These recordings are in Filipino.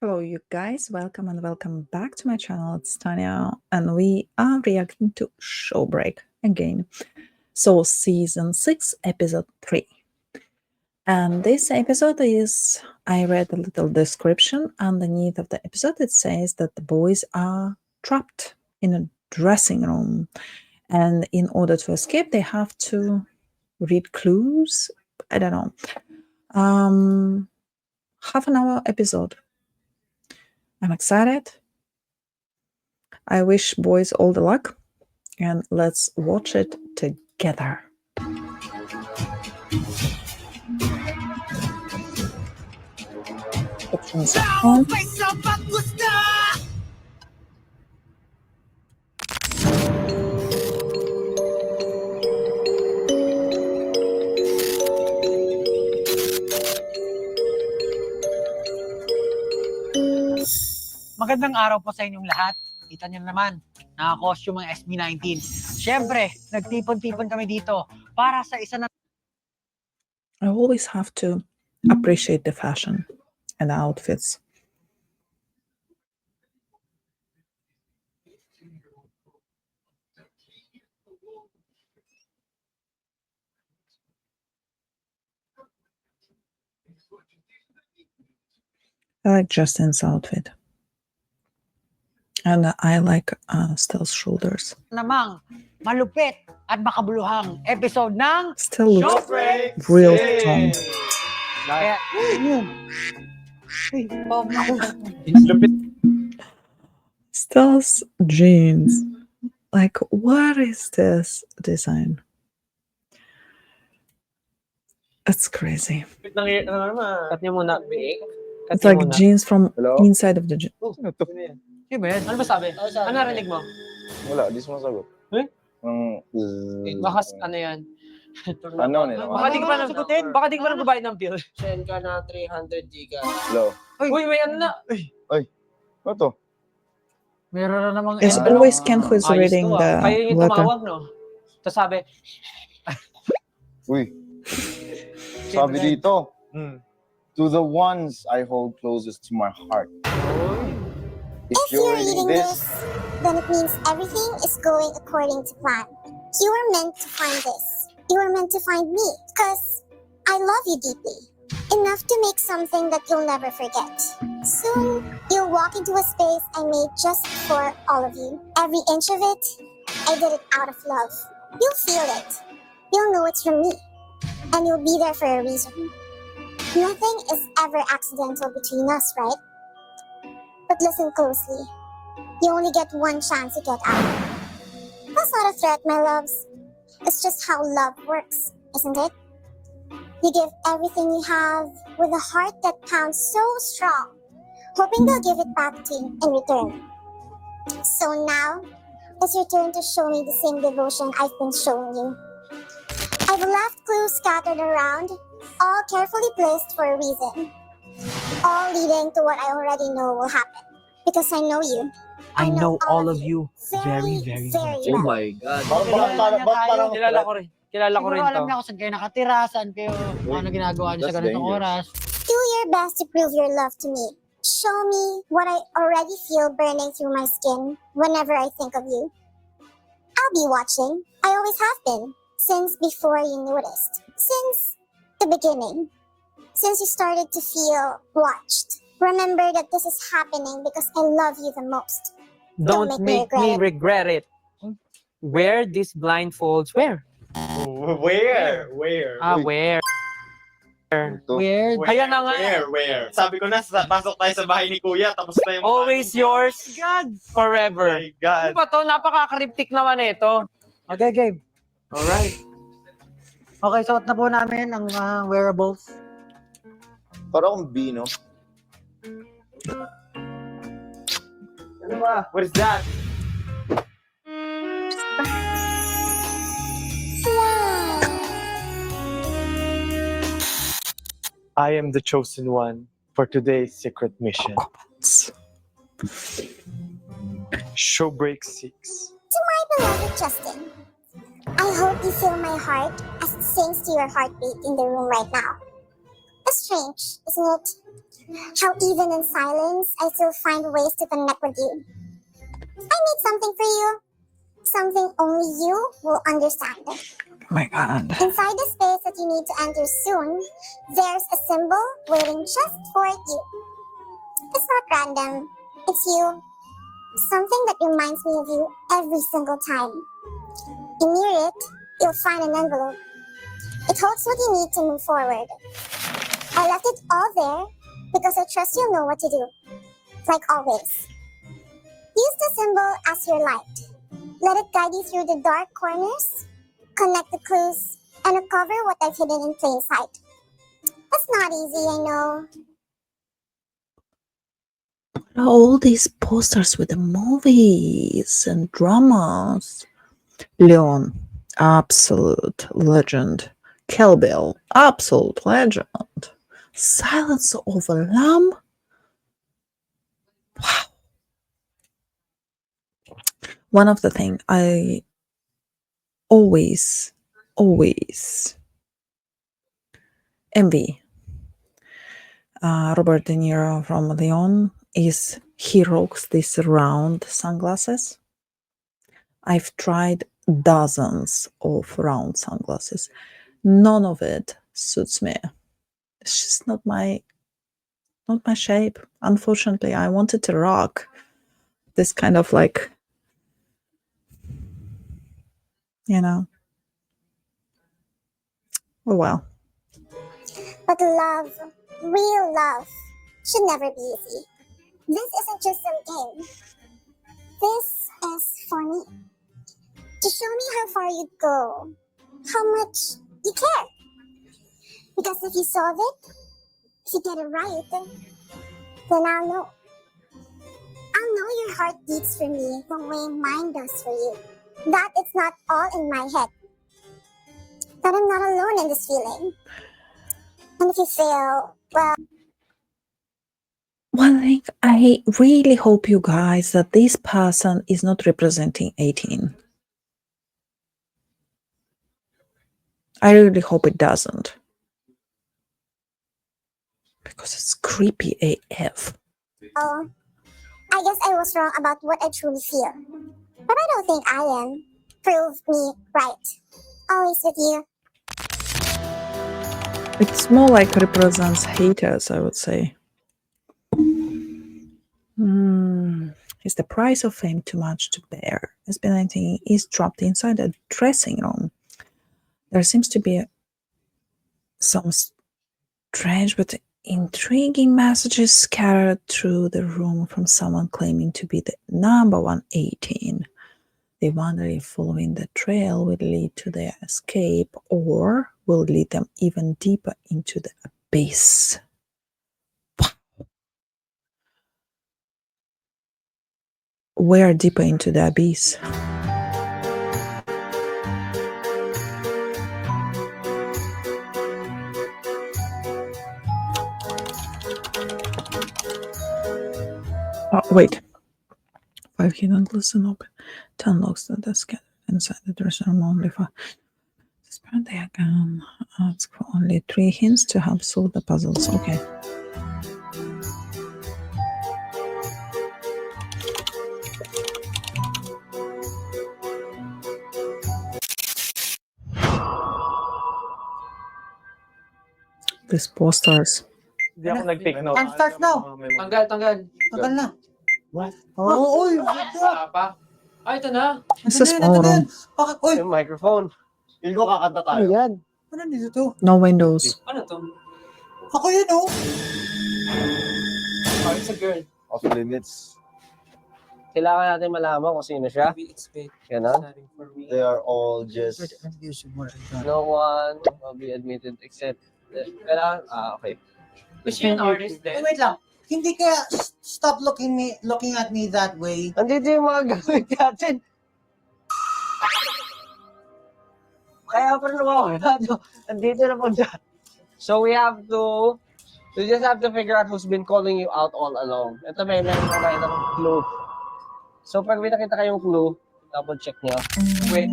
Hello, you guys. Welcome and welcome back to my channel. It's Tanya, and we are reacting to Showbreak again. So, season 6, episode 3. And this episode is, I read a little description underneath of the episode. It says that the boys are trapped in a dressing room, and in order to escape, they have to read clues. I don't know. Half an hour episode. I'm excited. I wish boys all the luck, and let's watch it together. Options on. Magandang araw po sa inyong lahat. Kita niyo naman, naka-costume ang SB19. Siyempre, nagtipon-tipon kami dito para sa isa na... I always have to appreciate the fashion and the outfits. I like Justin's outfit. And I like Stella's shoulders. namang malupit at makabuluhang episode ng Still looks Showbreak real 6. strong. Kaya, Stella's jeans. Like, what is this design? It's crazy. Cut niyo muna. It's like jeans from Hello? inside of the jeans. Ano to? Ano ba yan? Ano ba sabi? Ano narinig mo? Wala, di sumasagot. Eh? Baka ano yan? Ano nila? Baka di ka pa nasagutin? Baka di ka pa nagbabayad ng bill? Send ka na 300 giga. Hello? Uy, may ano na? Ano to? Meron na namang... It's Ah, always Ken who's Ayos reading to, the Kayo yung letter. tumawag, no? Tapos sabi, Uy, sabi dito, to the ones I hold closest to my heart. If If you're reading this, then it means everything is going according to plan. You were meant to find this. You were meant to find me. Because I love you deeply. Enough to make something that you'll never forget. Soon, you'll walk into a space I made just for all of you. Every inch of it, I did it out of love. You'll feel it. You'll know it's from me. And you'll be there for a reason. Nothing is ever accidental between us, right? But listen closely. You only get one chance to get out. That's not a threat, my loves. It's just how love works, isn't it? You give everything you have with a heart that pounds so strong, hoping they'll give it back to you in return. So now, it's your turn to show me the same devotion I've been showing you. I've left clues scattered around, all carefully placed for a reason. All leading to what I already know will happen. Because I know you. I know all of you very, Very, very very well. Oh my God. Parang Kilala ko rin. Kilala ko Siguro rin alam to. niya kung saan kayo nakatira, saan kayo, ano ginagawa niyo sa That's ganitong dangerous. oras. Do your best to prove your love to me. Show me what I already feel burning through my skin whenever I think of you. I'll be watching. I always have been. Since before you noticed. Since the beginning. Since you started to feel watched. Remember that this is happening because I love you the most. Don't make me regret it. Wear these blindfolds. Where? Where? Where? ito. Weird. Ayan na nga. Where? Sabi ko na, pasok tayo sa bahay ni Kuya, tapos na yung... Always yours. God! Oh Forever. my God. Ano ba to? Napaka-cryptic naman ito. Okay, game. Alright. Okay, suot na po namin ang wearables. Parang akong B, no? Ano ba? What is that? I am the chosen one for today's secret mission. Showbreak 6. To my beloved Justin, I hope you feel my heart as it sings to your heartbeat in the room right now. As strange, isn't it? How even in silence, I still find ways to connect with you. I made something for you. Something only you will understand. Oh my god. Inside the space that you need to enter soon, there's a symbol waiting just for you. It's not random. It's you. Something that reminds me of you every single time. And near it, you'll find an envelope. It holds what you need to move forward. I left it all there because I trust you'll know what to do. Like always. Use the symbol as your light. Let it guide you through the dark corners, connect the clues, and uncover what I've hidden in plain sight. That's not easy, I know. All these posters with the movies and dramas. Leon, absolute legend. Kill Bill, absolute legend. Silence of a Lamb. Wow. One of the things I always envy Robert De Niro from Leon is he rocks these round sunglasses. I've tried dozens of round sunglasses. None of it suits me. It's just not my shape. Unfortunately, I wanted to rock this kind of like, you know. Oh well. But love, real love, should never be easy. This isn't just some game. This is for me. To show me how far you go, how much you care. Because if you solve it, if you get it right, then I'll know. I'll know your heart beats for me the way mine does for you. That it's not all in my head. That I'm not alone in this feeling. And if you fail, well, One thing I really hope you guys that this person is not representing 18. I really hope it doesn't. Because it's creepy AF. oh, I guess I was wrong about what I truly feel. But I don't think I am. Prove me right. Always with you. It's more like represents haters, I would say. Is the price of fame too much to bear? SB19 is trapped inside a dressing room. There seems to be some strange but intriguing messages scattered through the room from someone claiming to be the number 118. They wonder if following the trail will lead to their escape or will lead them even deeper into the abyss. Where deeper into the abyss? Oh, wait. 5 hidden clues and open. 10 locks that are scattered inside the dressing room only for this part. They can ask for only 3 hints to help solve the puzzles. Okay. These posters. Hindi ako nag-take note. Start now. Tanggal. Tanggal na. What? Oh, uy, Pa? Ay, ito na. It's a small room. Bakit? Uy, Yung microphone. Yun ko kakanta tayo. yan? ano dito to? No windows. Ano to? Ako yun, oh. Oh, it's a girl. Off limits. Kailangan natin malaman kung sino siya. We expect Ganon. studying for me. They are all just... No one will be admitted except... Kailangan... okay. Is she an artist then? Wait lang. Hindi kaya stop looking at me that way. Andito yung mga gawin natin. Kaya pa rin ako. Andito na po dyan. So we just have to figure out who's been calling you out all along. Ito may meron na kayo ng clue. So pag may nakita kayong clue, double check nyo. Wait.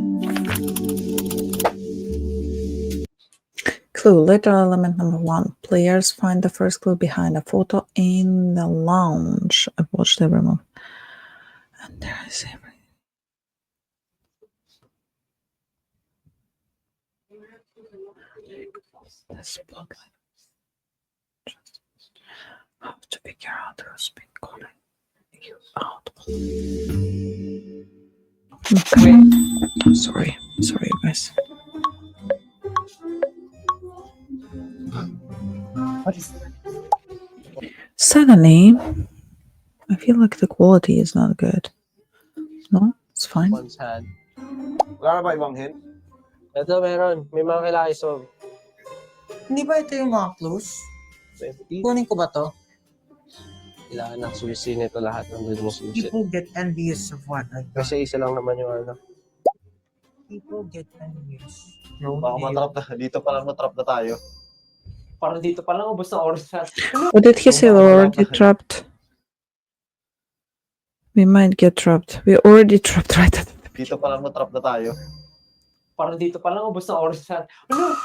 clue. Letter element number 1. Players find the first clue behind a photo in the lounge. I've watched every move. And there is everything. This block. How to figure out who's been calling you out. Okay. Sorry, guys. What is Suddenly, I feel like the quality is not good. No, it's fine. one's hand? Wala na ba ibang hint? Ito meron. May mga kailangan isolve. Hindi ba ito yung mga clues? 20. Kunin ko ba to? Kailangan ng susi nito lahat. Nandun mo susi. People get envious of what I got. Kasi isa lang naman yung ano. People get envious. Baka matrap na. Dito pa lang matrap na tayo. Parang dito pa lang, ubos na oras na. What did he say? We're already trapped. We might get trapped. We're already trapped right at the Dito pa lang matrap na tayo. Parang dito pa lang, ubos na oras na. Ano?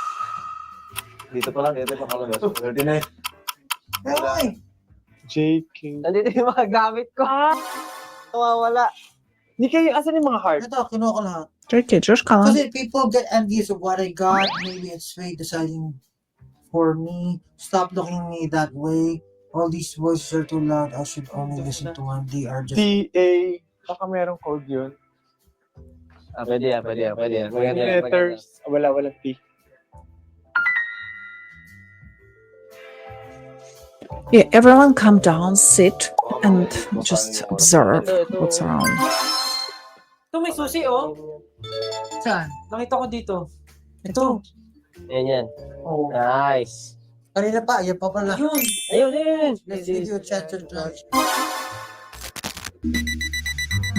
Dito pa lang. Dito pa lang. 39. Ay! JK. Nandito yung mga gamit ko. Nawawala. Hindi kayo, asan yung mga heart? Ito, kinuha ko lahat. Turkey, Josh Kalan. Kasi people get envious of what I got. Maybe it's fate deciding for me. Stop looking at me that way. All these voices are too loud. I should only listen to one. They are just... TA. Baka merong code yun. Pwede yan. Letters. Walang P. Yeah, everyone calm down, sit, and just observe what's around. Ito may susi, oh. Saan? Nakita ko dito. Ito. Yan. Oh. Nice. Kanina pa, yan pa pala. Yun. Ayun. Let's give you a chance to judge.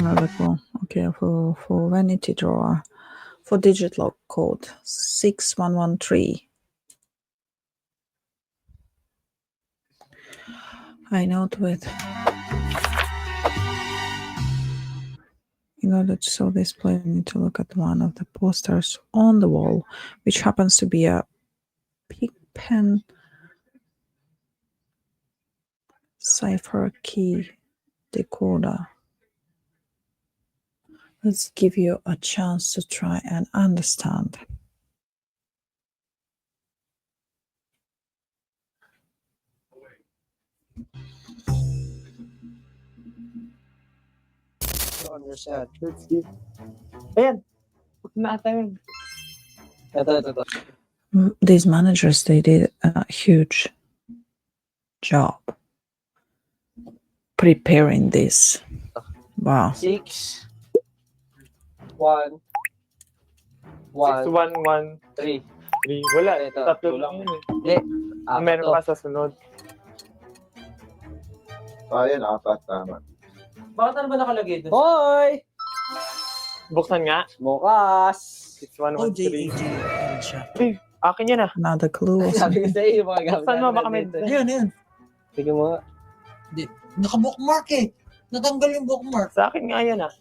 Another clue. Okay, for vanity drawer, for digit lock code 6113. I note with. In order to solve this play, you need to look at one of the posters on the wall, which happens to be a pig pen cipher key decoder. Let's give you a chance to try and understand. Understand. Let's give. Ayan. Put na tayo. Ito. These managers, they did a huge job preparing this. Wow. 6 1 1 1, 3. 3. Wala. Ito. Tatlo lang yun eh. Hindi. Meron pa sa sunod. Ayan, 4. Tama. Bakit ano ba nakalagay doon? Hoy! Buksan nga. Bukas! 6, 1, Oh, 1, 3. JAG. Ayan siya. Akin yan ah. Another clue. or Sabi ko something. sa'yo yung mga gamit. Buksan mo, baka may... Ayun. Sige mo nga. Naka-bookmark eh. Natanggal yung bookmark. Sa akin nga yan ah.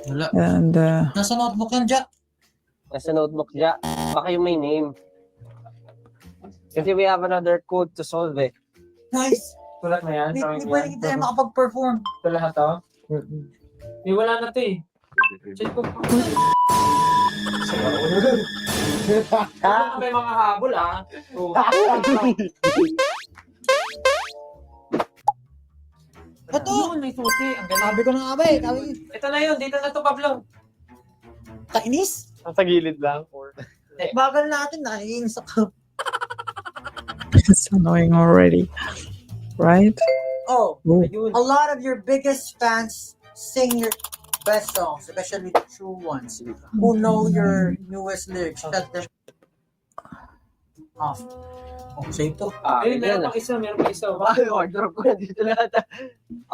Wala. And Nasa notebook yan, Jack. Nasa notebook dyan. Baka yung may name. Kasi we have another code to solve eh. Nice. Tulad na yan. Hindi pwede tayo makapag-perform. Ito lahat, oh. May wala na to eh. Check ko. May mga habol, ah. Oh. Ito. Yun, may susi. Ang galing. Sabi ko na nga ba eh. Sabi ko, Ito na yun. Dito na to, Pablo. kainis. Nasa gilid lang. Or... Bagal natin. Naiinis ako. it's annoying already, right? Oh, Oh. Ayun. a lot of your biggest fans sing your best songs, especially the true ones who know your newest lyrics. Shut them off. Oh, save to. Ayun, meron pang isa. Meron pang isa. Ay, order ko na dito lahat.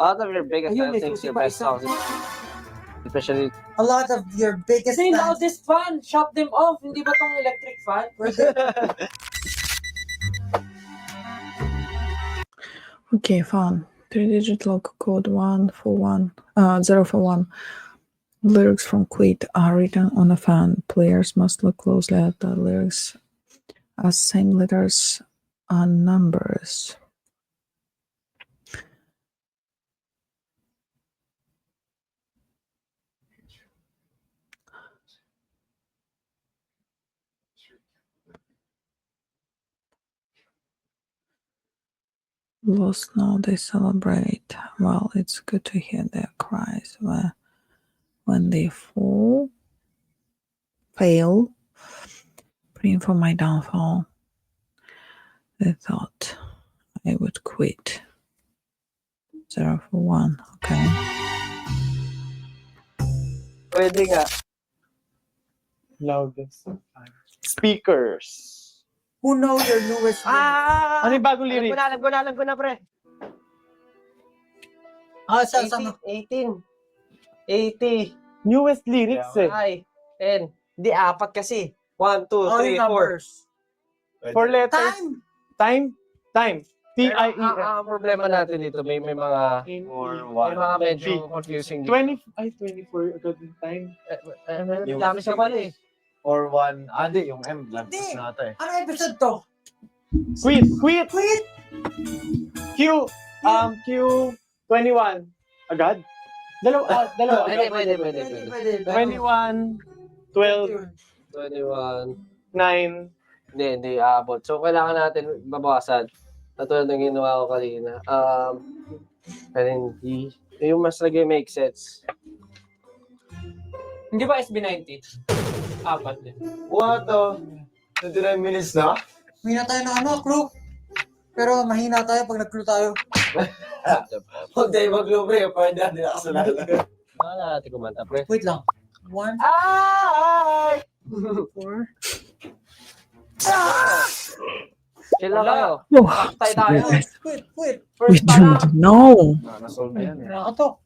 A lot of your biggest Ayun, may fans sings susi your pa best isa. songs. Especially, A lot of your biggest Say fans. loudest fan. Shut them off. Hindi ba tong electric fan? Okay, fun. 3-digit local code 041. Lyrics from Quit are written on a fan. Players must look closely at the lyrics as same letters and numbers. Lost now they celebrate. Well, it's good to hear their cries when they fail, praying for my downfall. They thought I would quit. 041. Okay. Pwede nga. Loudest. Speakers. Who knows your newest Ano yung bagong lyrics? Alam ko na, pre. sa 18. 80. Newest lyrics eh. Ay, 10. Hindi, 4 kasi. 1, 2, 3, 4. numbers. 4 letters. Time. T-I-E. Ang problema natin dito, may mga may mga medyo confusing dito. 24 agad yung time. Dami siya pala eh. Or 1. Hindi, yung M. Lagpas Hindi. na ata eh. Ano episode to? Quit! Quit! Q21. Agad? Dalawa. Pwede. 21, 12, 21. 9. Hindi aabot. So, kailangan natin babawasan. Katulad ng ginawa ko kanina. Hindi. Yung mas nag-make sense. Hindi ba SB19? 4 din. What the? 29 minutes na? Mahina tayo ng clue. Pero mahina tayo pag nag-clue tayo. Huwag tayo mag-clue, pre. Pwede natin nakasunod. Wala natin kumanta, pre. Wait lang. 1, Ay! 4. Chill lang kayo. Oh, Tayo tayo. Quit. we First pa lang. don't know. Nasolve na yan eh. Nakakatok.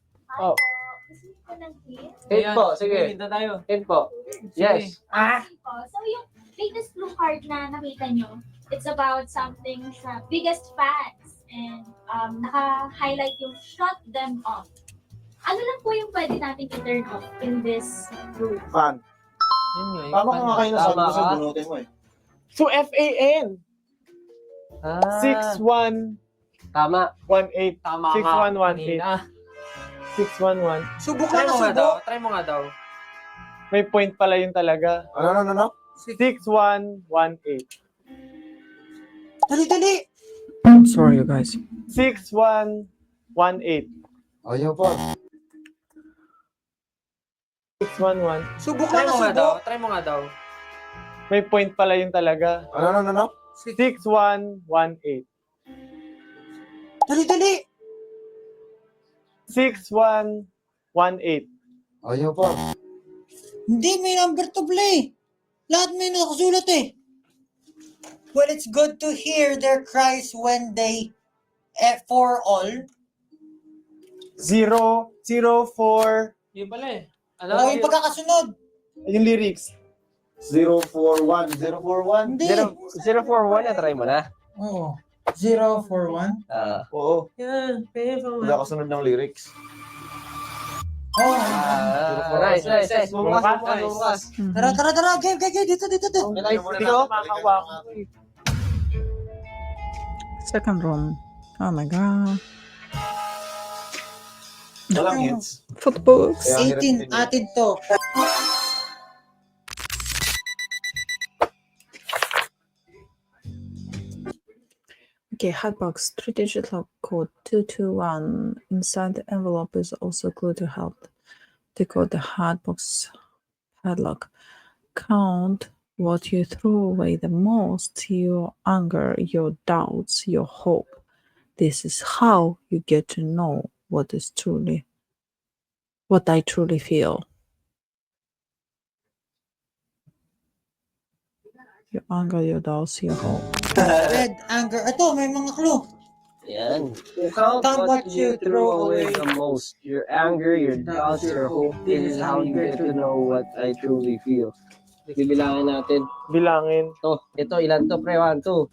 Hint po, sige. Hinta tayo. Hint po. Yes. So yung latest blue card na nakita nyo, it's about something sa biggest fans and naka-highlight yung shut them off. Ano lang po yung pwede natin i-turn off in this group? Fan. Tama ka nga kayo na sabi ko sa Tama ka. bunutin mo eh. So, FAN. 6118. Tama. Tama 6118. 6118. Subok Try na mo nga daw. subok. Try mo nga daw. May point pala yun talaga. Ano? 6118. Dali. I'm sorry, you guys. 6118. Ayaw pa. 611. Subok Try na mo nga daw. subok. Try mo nga daw. May point pala yun talaga. Ano? 6118. Dali. 6118. Ayaw pa. Hindi, may number to play. Lahat may nakasulat eh. Well, it's good to hear their cries when they for all. 004. Yun pala eh. O yung pagkakasunod. Yung lyrics. 041. 041? Hindi. 041 na try mo na. Oo. 041. Oo. Yan. Wala kasunod ng lyrics. Oh. Nice. Bukas. Tara. Game. Dito. Second room. Oh my god. Walang hits. Footbooks. Yeah. 18 atin to. Okay, Hotbox 3-digit lock code 221. Inside the envelope is also a clue to help decode the Hotbox padlock. Count what you threw away the most: your anger, your doubts, your hope. This is how you get to know what I truly feel. Your anger, your doubts, your hope. Red, anger. Ito, may mga clue. Yan. Count what you throw away the most. Your anger, your doubts, your hope. This is how you get to know what I truly feel. Bibilangin natin. Bilangin. Ito ilan to, pre? 1, 2,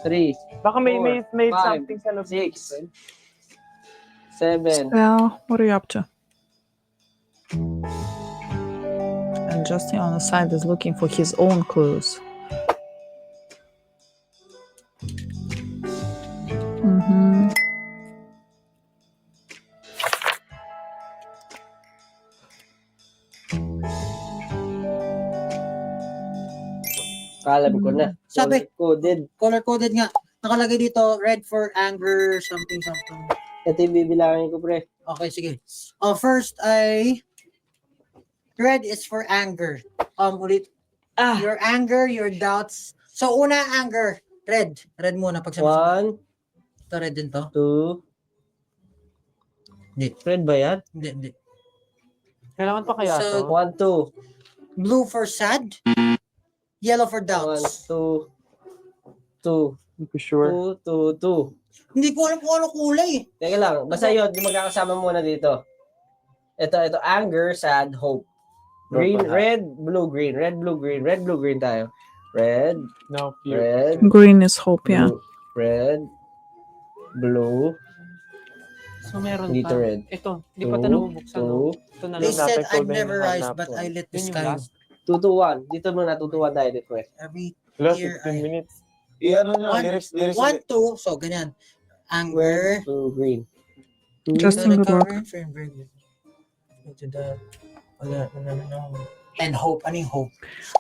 3, Baka may Five, something sa loob. 6, 7. Well, what are you up to? And Justin on the side is looking for his own clues. Mm-hmm. Alam ko na. Sabi. Coded. Color-coded nga. Nakalagay dito, red for anger, something. Ito yung bibilangin ko, pre. Okay, sige. First ay, red is for anger. Ulit. Your anger, your doubts. So, una, anger. Red. Red muna. Pag sabi 1, ito, red din to. 2. Hindi. Red ba yan? Hindi. Kailangan pa kaya So, to? 1, 2. Blue for sad. Yellow for 1, doubts. 2. 2. Hindi ko sure. 2, 2, 2. Hindi ko alam kung ano kulay. Teka lang. Basta yun. Magkakasama muna dito. Ito. Anger, sad, hope. Green, red, blue, green. Red, blue, green. Red, blue, green tayo. Red, No, fear. red, Green is hope, yeah. blue, red, blue, So meron dito pa. red. Ito, hindi pa ito nabubuksan. No? 2, Ito na They lang. said Dapat I'd ko ba never yung rise, hanap but ko? I lit the Yun yung sky. last. 2 to 1. Dito muna, 2 to 1 tayo dito eh. Every Last year 15 minutes. Ano nyo, One- lyrics. 1, 2, so ganyan. Anger. Blue, green. Justin, good work. And hope. Ano yung hope?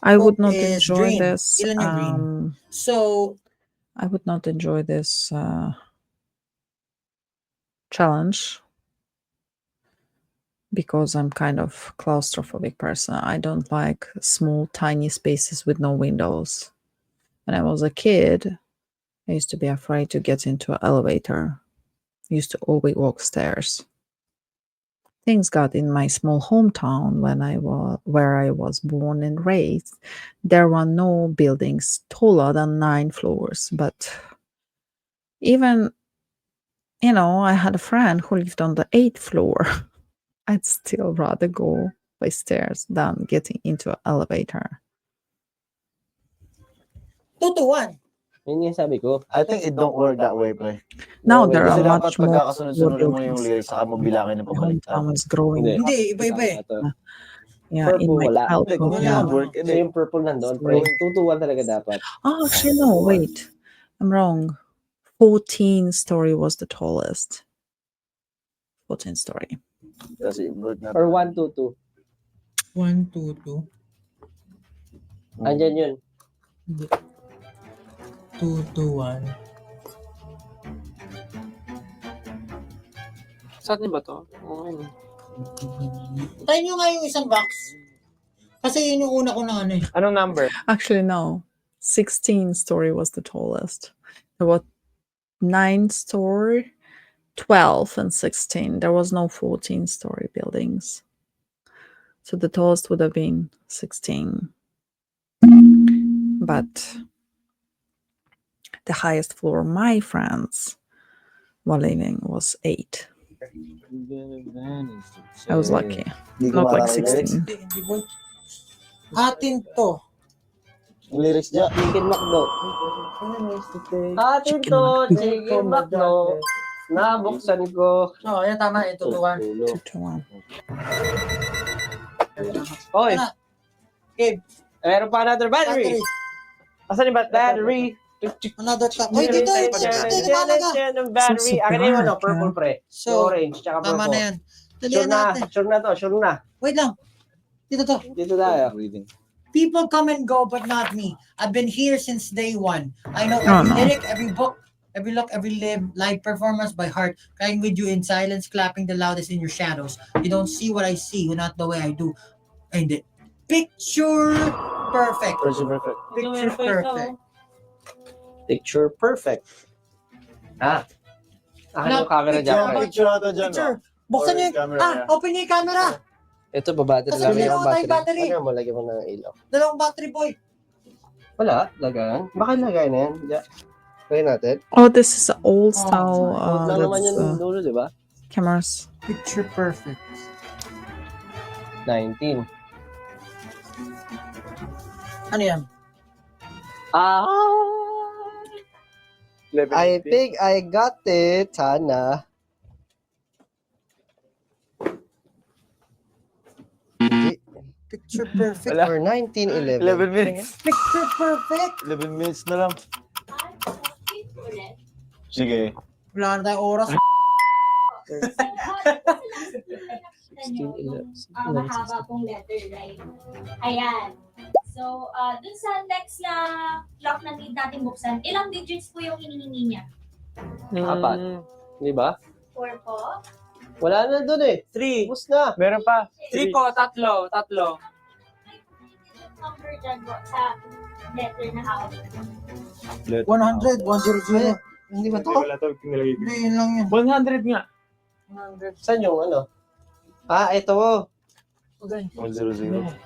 I would Hope not is enjoy green. this. Ilan yung green? So, I would not enjoy this challenge because I'm kind of claustrophobic person. I don't like small, tiny spaces with no windows. When I was a kid, I used to be afraid to get into an elevator. I used to always walk stairs. Things got in my small hometown where I was born and raised. There were no buildings taller than 9 floors, but even, I had a friend who lived on the 8th floor. I'd still rather go by stairs than getting into an elevator. 2 to 1. Yun yung sabi ko. I think it don't work that way, pre. Now there Kasi are dapat much more pagkakasunod-sunod mo yung buildings. lyrics, saka mo bilangin ng My pabaliktad. hometown is growing. Hindi. Hindi, iba-iba eh. Yeah, in Purple, my wala. childhood. Hindi, Yeah. work. So yung purple nandun, pre. 2 to 1 talaga dapat. Oh, actually, no, wait. I'm wrong. 14 story was the tallest. 14 story. Kasi work na. Or 1, 2, 2. 1, 2, 2. Andyan yun. 2 to 1. Sa atin ba to? Okay. Try nyo nga yung isang box. Kasi yun yung una ko na ano eh. Anong number? Actually, no. 16 story was the tallest. There were 9 story, 12, and 16. There was no 14 story buildings. So the tallest would have been 16. But the highest floor my friends were living was 8. I was lucky. Hindi ko Not like maalala yung lyrics. 16. Hindi ko. Atin to. Yung lyrics niya. Chicken McDo. Atin to, chicken McDo. Nabuksan ko. Oo, yan tama. 2 to 1. 2 to 1. Oy, Gabe, meron pa another battery. Asan yung Battery. another cup. Uy, dito. Challenge ng battery. Akin na yung ano, purple pre. So, Orange, tsaka tama na purple. yan. Dalihan natin. Sure na. Wait lang. Dito to. Dito tayo. People come and go, but not me. I've been here since day one. I know Oh, every no. lyric, every book, every look, every live performance by heart. Crying with you in silence, clapping the loudest in your shadows. You don't see what I see, not the way I do. And it. Picture perfect. Picture perfect. Picture perfect. Ah. Akin yung camera dyan. Picture. pre. Picture ata dyan. Picture. Buksan niyo yung, Camera niya. open niyo yung camera. Ito ba battery Kasi lang meron yung tayong battery. battery. Ano mo, lagyan mo ng ilaw. Dalawang battery boy. Wala, lagayan. Baka lagay na yan. Diyan. Try natin. Oh, this is the old Oh, style Huwag lang naman that's, yan dulo, di ba? cameras. Picture perfect. 19. Ano yan? Ah! I think I got it. Sana. Picture perfect. For 1911. 11 minutes. Picture perfect. 11 minutes na lang. Sige. Wala na tayong oras. Mahaba pong letter, right? Ayan. So, dun sa next na lock na need natin buksan, ilang digits po yung hinihingi niya? 4. Di ba? 4 po. Wala na dun eh. 3. Tapos na. Meron pa. 3 po, tatlo. Number dyan po sa letter na hawak. 100, 100. Hindi ba to? Wala to. Pinalagay ko. Hindi, yun lang yun. 100 nga. 100. Saan yung ano? Ito. 100.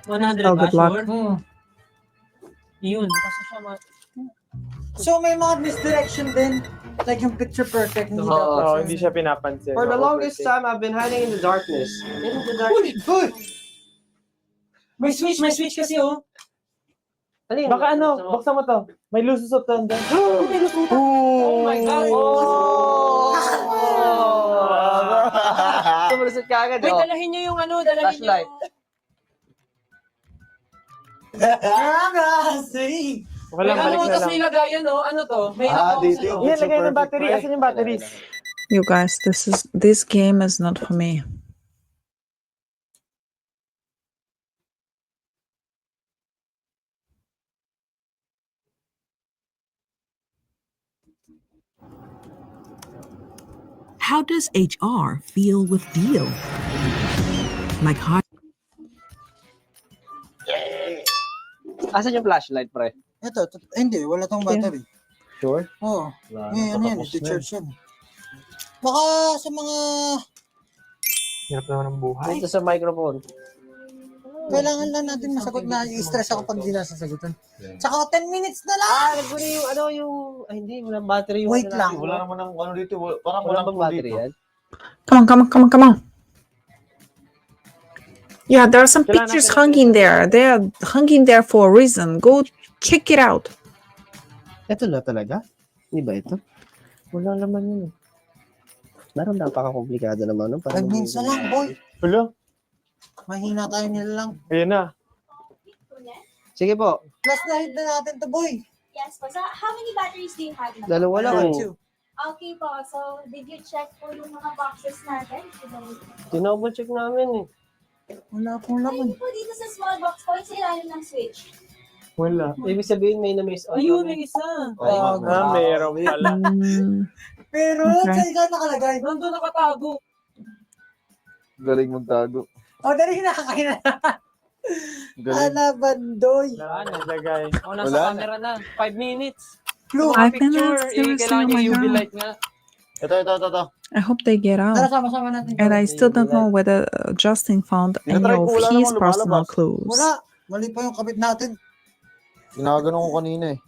100 Oh, ba, good luck. sure? Yun, kasi siya So may mga misdirection din. Like yung picture perfect. Hindi Oo. dapat Oo, siya- hindi siya pinapansin. For the Oo, longest overthink. time, I've been hiding in the darkness. In the darkness. Uy! May switch kasi oh. Ano yun? Baka ano, buksan mo to. May lususot to. Andyan. Oh my God! Oh! Tumulusot ka agad, Wait, oh. dalahin niyo yung ano, dalahin niyo Flashlight. Say! Walang balik na lang. may lagayan oh. Ano to? May Dito yung Yan, lagay ng perfect, battery. pre. Asan yung batteries? You guys, this game is not for me. How does HR feel with Deal? Like hot Asan yung flashlight, pre? Ito, hindi, wala tong battery. Sure? Oo. Ano yan, iti-charge yan. Baka sa mga Hirap naman ng buhay. Dito sa microphone. kailangan lang natin masagot na i-stress ako pag di nasasagutan. Tsaka 10 minutes na lang! Nagpuli yung ano yung... Ay, hindi. Walang battery yung... Wait ano lang. natin. Wala naman ng ano dito. Parang Wala walang bang clue battery dito. yan? Come on. Yeah, there are some Kailangan pictures natin- hanging there. They are hanging there for a reason. Go check it out. Ito na talaga? Hindi ba ito? Wala naman yun eh. Parang napaka-komplikado naman. No? 5 minutes na lang, boy. Hello? Mahina tayo nila lang. Ayun na. Sige po. Plus na hit na natin to, boy. Yes po. So, how many batteries do you have na? Dalawa lang eh. Okay po. So, did you check po yung mga boxes natin? Double check namin eh. Wala akong Ayun laman. po dito sa small box po, sa ilalim ng switch. Wala. Ibig sabihin may na-miss. Ayun, may isa. Meron pala. Pero, Okay. saan ka nakalagay? Nandun nakatago. Galing magtago. O, dali na, kakain na. Galing. Bandoy. Wala na, lagay. O, nasa Wala na. camera na. 5 minutes. Clue. 5 Picture, minutes, seriously, kailangan oh my niya UV God. light nga. Ito. I hope they get Tara, out. sama-sama natin. And I still don't know whether Justin found any Tinatry ko, of wala his namang personal lumalabas. clues. Wala. Mali pa yung kabit natin. Ginaganon ko kanina eh.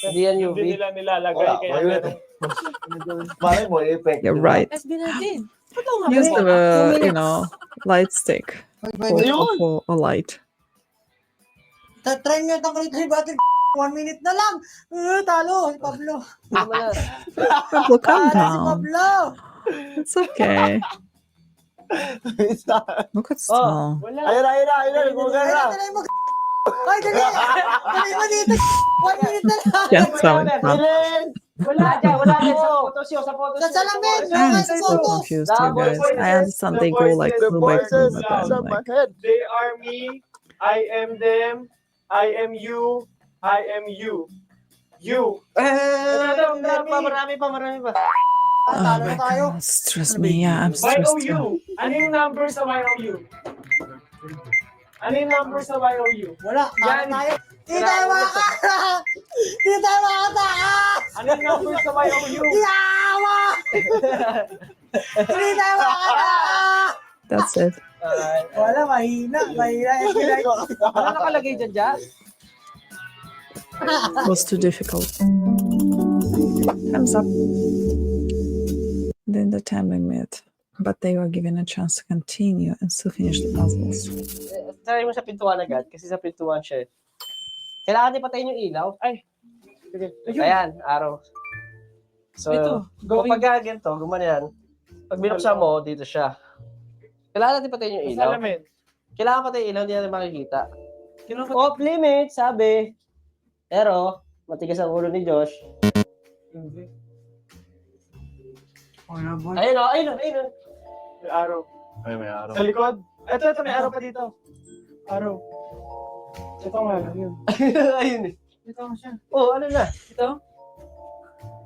Hindi yan UV. Hindi nila nilalagay. Wala. Kaya Violet meron. Malay mo, effect. You're right. SB natin. Ito nga. Use ba? the, light stick Wait. for a light. Try nyo tanggalin yung battery. 1 minute na lang. Talo, si Pablo. Pablo, calm Si down. Pablo. It's okay. Look at Stal. Wala. Ayun na. Gumagal na. Dali mo. Ay, dali. Dali mo dito. 1 minute na lang. Yeah, sorry. No. Wala dyan. Sa photos. Sa salamin. I'm Sa so photos. confused, you guys. I understand they go like The clue by clue, voices but I'm sound like, They are me. I am them. I am you. I am you. You. Marami pa. oh Talo my na tayo. god, stress me. Yeah, I'm stressed out. YOU. Ano yung number sa YOU? Ano yung number sa YOU? Wala. Talo tayo. Di tayo makakatakas. Di tayo makakatakas. Ano yung number sa YOU? Yawa. Di tayo makakatakas. That's it. Wala, mahina. Ano nakalagay dyan, Jazz? It was too difficult. Time's up. Then the time limit. But they were given a chance to continue and still finish the puzzles. Try mo sa pintuan agad kasi sa pintuan siya eh. Kailangan din patayin yung ilaw. Ay. Sige. Ayan, araw. So, Ito, going- kapag ganito, gumanyan, pag binuksan mo, dito siya. Kailangan natin patayin yung ilaw. Salamin. Kailangan patayin yung ilaw, hindi natin makikita. Off limit, sabi. Pero, matigas ang ulo ni Josh. Ayun o, ayun o, ayun o. May araw. Ay, may araw. Sa likod. Ito, may araw pa dito. Araw. Ito nga lang yun. Ayun eh. Ito nga siya. Oh, ano na? Ito?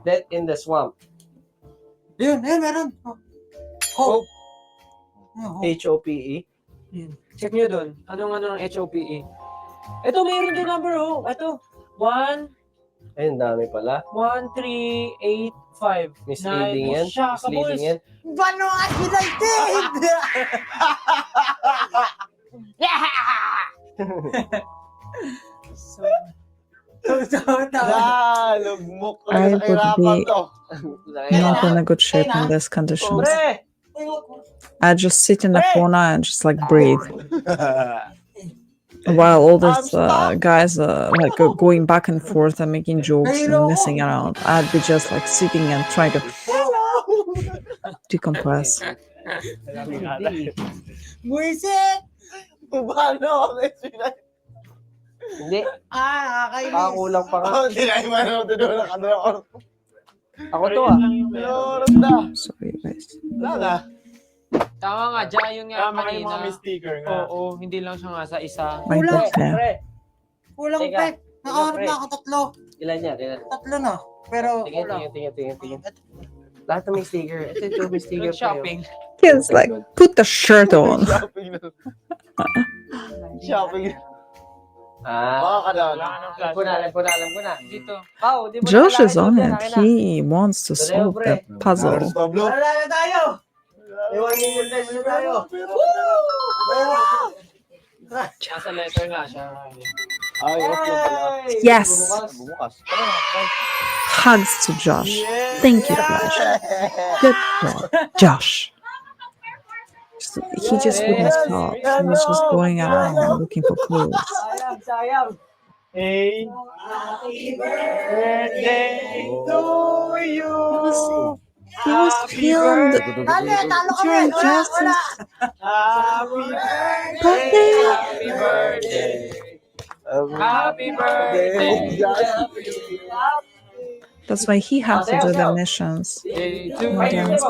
Death in the swamp. Yun, meron. Hope. Oh, hope. H-O-P-E. Check nyo dun. Anong ng HOPE? Ito, mayroon din number, oh. Ito. 1, Ayun, dami pala. 1, 3, 8, 5. Misleading yan. Siya, Misleading yan. Banoan United! Lugmok ko I sa would kahirapan be- to. Not in a good shape in these conditions. Pre! I just sit in the corner and just like breathe while all these guys are like going back and forth and making jokes and messing around. I'd be just like sitting and trying to decompress. Buisit! Paano? Hindi. Nakakainis. Kulang pa nga. Hindi na yung manood doon. Ako to ah. Lord na. Sorry guys. Wala na. Tama nga, dyan yung nga Tama yung mga kanina. may sticker nga. Oo, hindi lang siya nga sa isa. My Kulang. God, yeah. Pre, Kulang, Teka. Pet. Nakaharap Pre. na ako tatlo. ilan yan? Ilan? Tatlo na. Pero Tingin, kulang. tingin. Lahat na may sticker. Ito may sticker pa yun. Shopping. Kids like put the shirt on. Shopping na. Shopping. Baka ka doon. Alam ko na. Dito. Pao, di mo Josh na is on kailangan it. ito, He wants to solve the puzzle. Pablo. Wala na tayo! May 1 million pesos na tayo. Nasa letter nga siya. Ay, off lang pala. Yes. Bumukas. Hugs to Josh. Thank you, Josh. Good job, Josh. He just wouldn't stop. He was just going around looking for clues. Sayang. Hey, happy birthday to you. He was feeling the Talo, talo kami. pure Wala. justice. Happy Birthday. Happy birthday. Happy birthday. That's why he has to do the missions. To Not you. dance.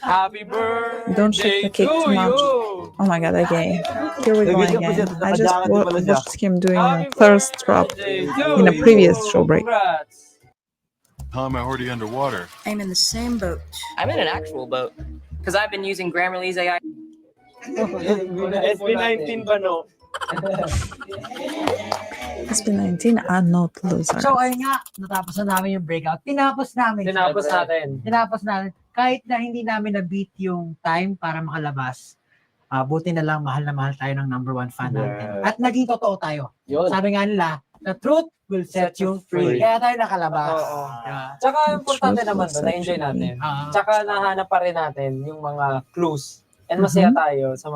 Happy birthday. Don't shake the cake too much. Oh my god, again. Here we go again. I just watched him doing a thirst trap in a previous show break. How am I already underwater? I'm in the same boat. I'm in an actual boat. Because I've been using Grammarly's AI. SB19 ba no? SB19 are not losers. So, ayun nga, natapos na namin yung breakout. Tinapos namin. Tinapos namin. Kahit na hindi namin na-beat yung time para makalabas, buti na lang mahal na mahal tayo ng number 1 fan natin. At naging totoo tayo. Yun. Sabi nga nila, the truth will set you free. Kaya tayo nakalabas. Diba? Tsaka importante Truth naman will doon, set na-enjoy you natin. Ah. Tsaka nahanap pa rin natin yung mga clues. And masaya tayo sa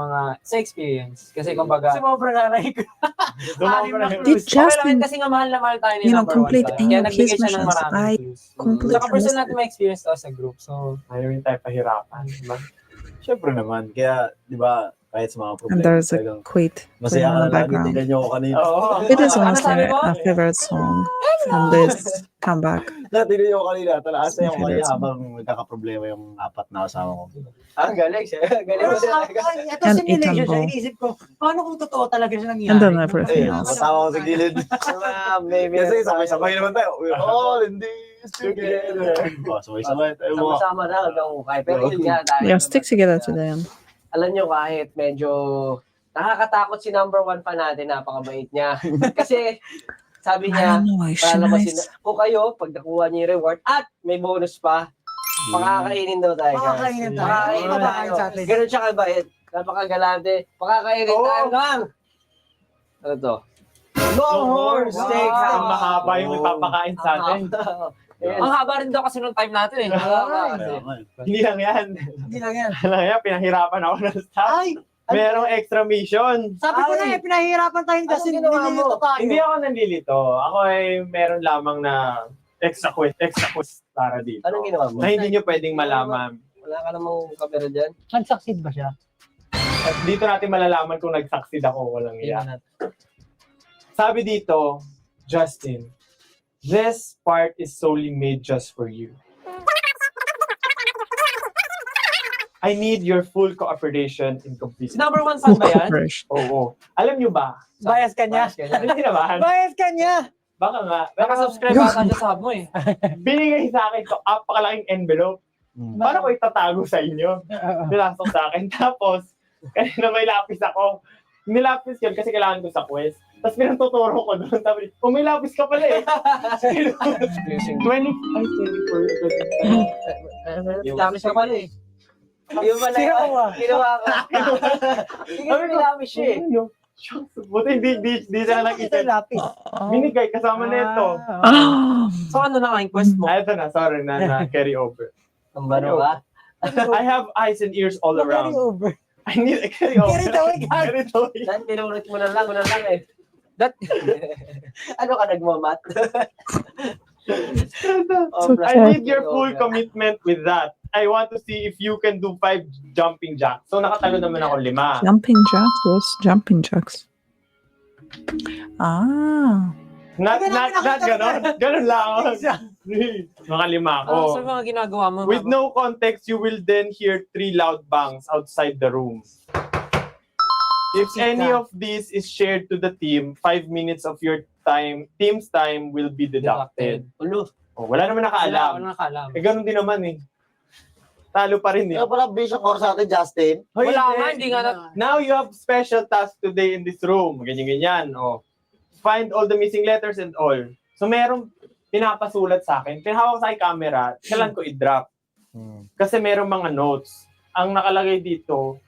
experience. Kasi kumbaga, Sumobra na rin. Did okay lang Justin, kasi nga mahal na mahal tayo ni you know, number 1 complete fan. any Kaya of his nagbigay siya ng missions? maraming I clues. completely Tsaka personal missed natin ma-experience to sa group. So, Ayaw rin tayo pahirapan, diba? Siyempre naman, kaya, di ba, kahit sa mga problema, And there's a talagang quit playing masaya ka in na the lagi, background. tingnan nyo ako kanina. It is Ano honestly sabi mo? a favorite song from this comeback. Tingnan nyo ako kanina, talakas na yung Favorite kaya song. habang nagkakaproblema yung 4 na kasama ko. Galing siya. Pero ito And simulation Ethan siya. Ball. Iniisip ko, paano kung totoo talaga siya nangyari? And then everything Eh, else. matawa ko sa gilid. Maybe. Kasi sabay-sabay naman tayo. We're all in this together. Oh, sabay-sabay tayo mo. Sama-sama na hanggang ukay. Pero yun nga, dahil Yeah, stick together to the end. alam nyo kahit medyo nakakatakot si number 1 fan natin, napakabait niya. Kasi sabi I niya, don't know why she palalabasin nice. na, kung kayo, pag nakuha niyo yung reward, at may bonus pa, pakakainin daw tayo. guys. Pakakainin tayo. Pakakainin Pakakain tayo. sa atin. Ganun siya kabait. Napakagalante. Pakakainin tayo lang. Ano to? Longhorn steak. Ang mahaba yung ipapakain sa atin. ang haba rin daw kasi nung time natin eh. Hindi lang yan. Hindi lang yan. Alam nga, pinahirapan ako ng staff. Ay! Merong extra mission. Sabi ko na pinahihirapan tayo kasi Anong ginawa mo? nililito tayo. Hindi ako nandilito. Ako ay meron lamang na extra quest para dito. Anong ginawa mo? Na hindi nyo pwedeng malaman. Wala ka namang kamera dyan? Nag-succeed ba siya? At dito natin malalaman kung nag-succeed ako, walang iya. Sabi dito, Justin, this part is solely made just for you. I need your full cooperation in completing. Number 1 fan ba yan? Oo. Alam nyo ba? Bias ka niya. Hindi naman. Bias ka niya. Baka nga. Nakasubscribe ata siya sa hub mo eh. Binigay sa akin to apakalaking envelope. Paano ko itatago sa inyo? Nilasok sa akin. Tapos, kanina may lapis ako. Nilapis yun kasi kailangan ko sa quest. Tapos pinatuturo ko doon. Tapos, may lapis ka pala eh. 25, 24. Lapis ka pala eh. Yung pala ginawa ko. May lapis siya eh. Buti hindi siya nakikita. Binigay kasama na ito. So ano na ang quest mo? Ito na, sorry na carry over. Ang baro ba? I have eyes and ears all around. Carry over. I need a carry over. Carry over. Carry over. Pinunod mo na lang eh. Ano ka nagmamat? I need your full commitment with that. I want to see if you can do 5 jumping jacks. So nakatalo naman ako 5. Jumping jacks? What's jumping jacks? Ah. Not ganon. Ganon lang. Mga 5 ako. So mga ginagawa mo? With no context, you will then hear 3 loud bangs outside the room. If any of these is shared to the team, 5 minutes of your team's time will be deducted. Wala naman nakaalam. Wala nakaalam. Ganun din naman eh. Talo pa rin eh. Kaya pala basic course natin, Justin. Wala nga, hindi nga na... Now you have special task today in this room. Ganyan-ganyan. Find all the missing letters and all. So merong pinapasulat sa akin. Pinahawak sa akin camera, kailan ko i-drop. Kasi merong mga notes. Ang nakalagay dito,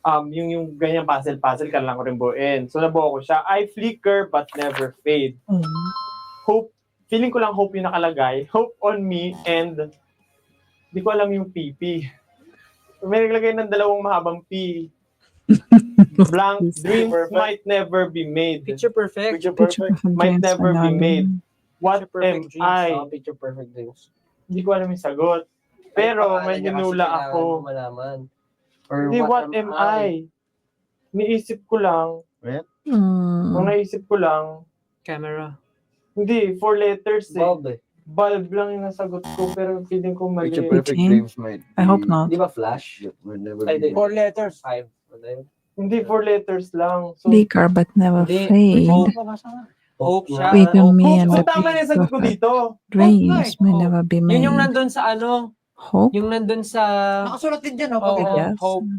yung ganyang puzzle, kailan ko rin buuin. So nabuo ko siya. I flicker but never fade. Hope, feeling ko lang hope yung nakalagay. Hope on me and di ko alam yung PP. May naglagay ng 2 mahabang P. Blank dreams might never be made. Picture perfect. Might never be made. What am I? Picture perfect dreams. Hindi ko alam yung sagot. Pero may hinula ako. Hindi, what am I? Niisip ko lang. Kung naisip ko lang. Camera. Hindi, 4 letters eh. Bulb eh. Bulb lang yung nasagot ko, pero feeling ko mali. Picture perfect dreams made. I hope not. Di ba flash? Ay, 4 letters. 5. Hindi, 4 letters lang. So, Flicker but never fade. Hope siya. Wait a me and the tama na yung sagot ko dito. dreams may never be made. Yun yung nandun sa ano? Hope? Yung nandun sa... Nakasulat din dyan, Yes. Hope.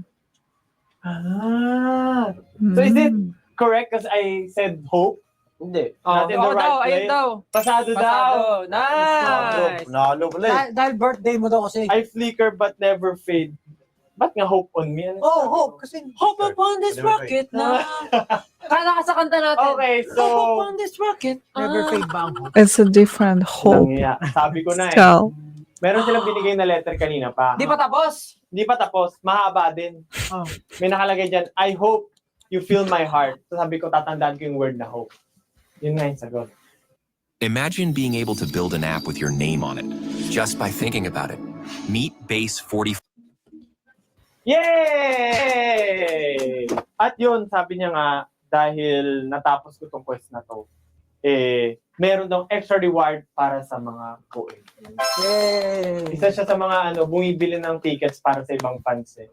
So is it correct because I said hope? Hindi. Not in the right daw, way? ayun daw. Pasado daw. Nice! Nalo pala eh. Dahil birthday mo daw kasi. I flicker but never fade. Ba't nga hope on me? Hope. Kasi Hope upon this rocket na. Kala ka sa kanta natin. Okay, so... Hope upon this rocket. never fade ba ang hope? It's a different hope. Sabi ko na eh. So, Meron silang binigay na letter kanina pa. Di pa tapos? Di pa tapos. Mahaba din. May nakalagay dyan, I hope you feel my heart. So sabi ko, tatandaan ko yung word na hope. Yun nga yung sagot. Imagine being able to build an app with your name on it, just by thinking about it. Meet Base 40. Yay! At yun, sabi niya nga, dahil natapos ko tong quest na to, meron daw extra reward para sa mga co-ed. Yay! Isa siya sa mga bumibili ng tickets para sa ibang fans eh.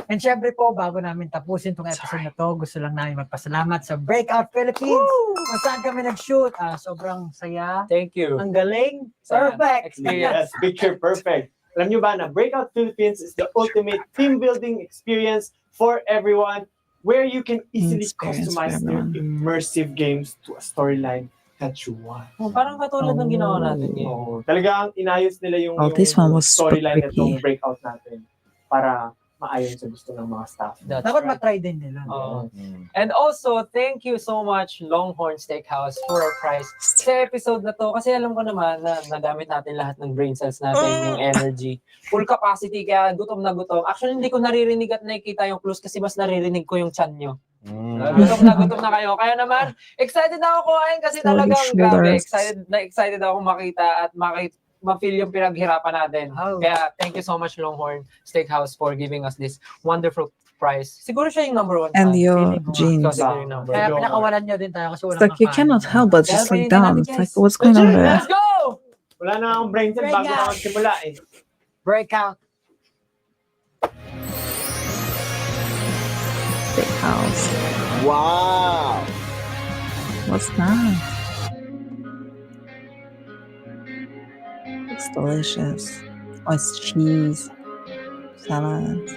And syempre po, bago namin tapusin itong episode na to, gusto lang namin magpasalamat sa Breakout Philippines. Kung saan kami nag-shoot. Sobrang saya. Thank you. Ang galing. Perfect. Yes, picture perfect. Alam nyo ba na Breakout Philippines is the ultimate team building experience for everyone where you can easily customize their immersive games to a storyline that you want. Parang katulad ng ginawa natin ngayon. Talagang inayos nila yung this one was storyline super nitong tricky. Breakout natin para maayon sa gusto ng mga staff. Dapat matry din nila. And also, thank you so much Longhorn Steakhouse for our prize sa episode na to. Kasi alam ko naman na nagamit natin lahat ng brain cells natin, yung energy. Full capacity, kaya gutom na gutom. Actually, hindi ko naririnig at nakikita yung clues kasi mas naririnig ko yung chan nyo. Gutom na kayo. Kaya naman, excited na ako kumain kasi So, talagang your grabe. shoulders. Excited ako makita at ma-feel yung pinaghirapan natin. Kaya thank you so much Longhorn Steakhouse for giving us this wonderful prize. Siguro siya yung number 1 And fan. your Feeling ko nga. jeans. Ikaw siguro yung number Kaya 1. pinakawalan nyo din tayo kasi It's walang like you kakain. cannot help but Kaya just look palitin down. natin, It's like, guys. what's going on there? Let's go! Wala na akong brain cell bago na magsimula eh. Breakout. Steakhouse. Wow. What's that? It's delicious. Oh, it's cheese. Salad.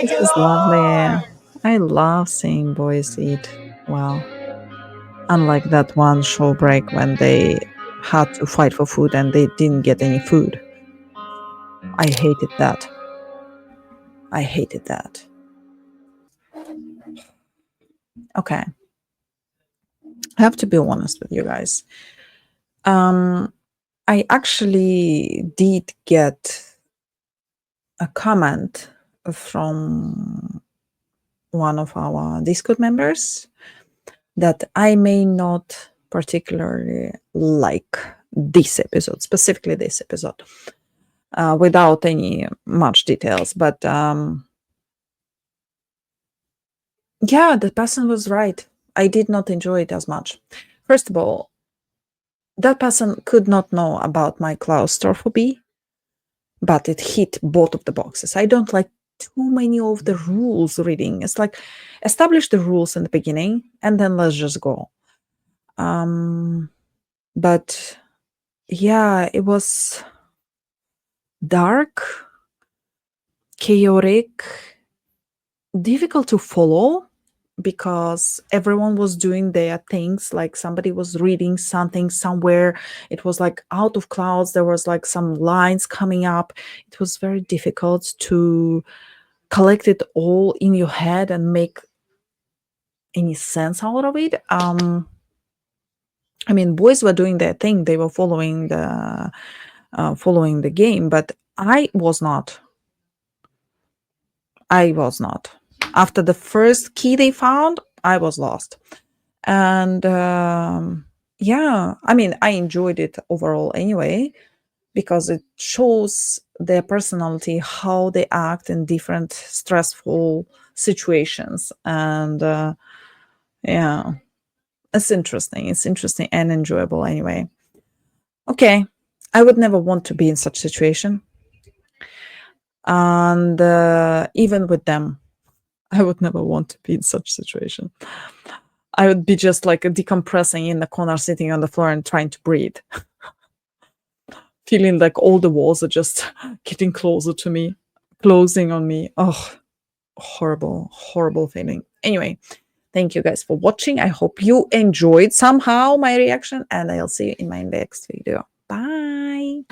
This is lovely. I love seeing boys eat well. Unlike that one show break when they had to fight for food and they didn't get any food. I hated that. I hated that. Okay. I have to be honest with you guys. I actually did get a comment from one of our Discord members that I may not particularly like this episode, specifically this episode, without any much details. But yeah, the person was right. I did not enjoy it as much. First of all, that person could not know about my claustrophobia, but it hit both of the boxes. I don't like too many of the rules reading. It's like establish the rules in the beginning and then let's just go. But yeah, it was dark, chaotic, difficult to follow because everyone was doing their things. Like somebody was reading something somewhere. It was like out of clouds. There was like some lines coming up. It was very difficult to collect it all in your head and make any sense out of it. I mean, boys were doing their thing. They were following the game, but I was not. After the first key they found, I was lost. And yeah, I mean, I enjoyed it overall anyway, because it shows their personality, how they act in different stressful situations. And yeah, it's interesting and enjoyable anyway. Okay, I would never want to be in such situation. And even with them, I would never want to be in such situation. I would be just like decompressing in the corner, sitting on the floor and trying to breathe. Feeling like all the walls are just getting closer to me, closing on me. Oh, horrible, horrible feeling. Anyway, thank you guys for watching. I hope you enjoyed somehow my reaction, and I'll see you in my next video. Bye.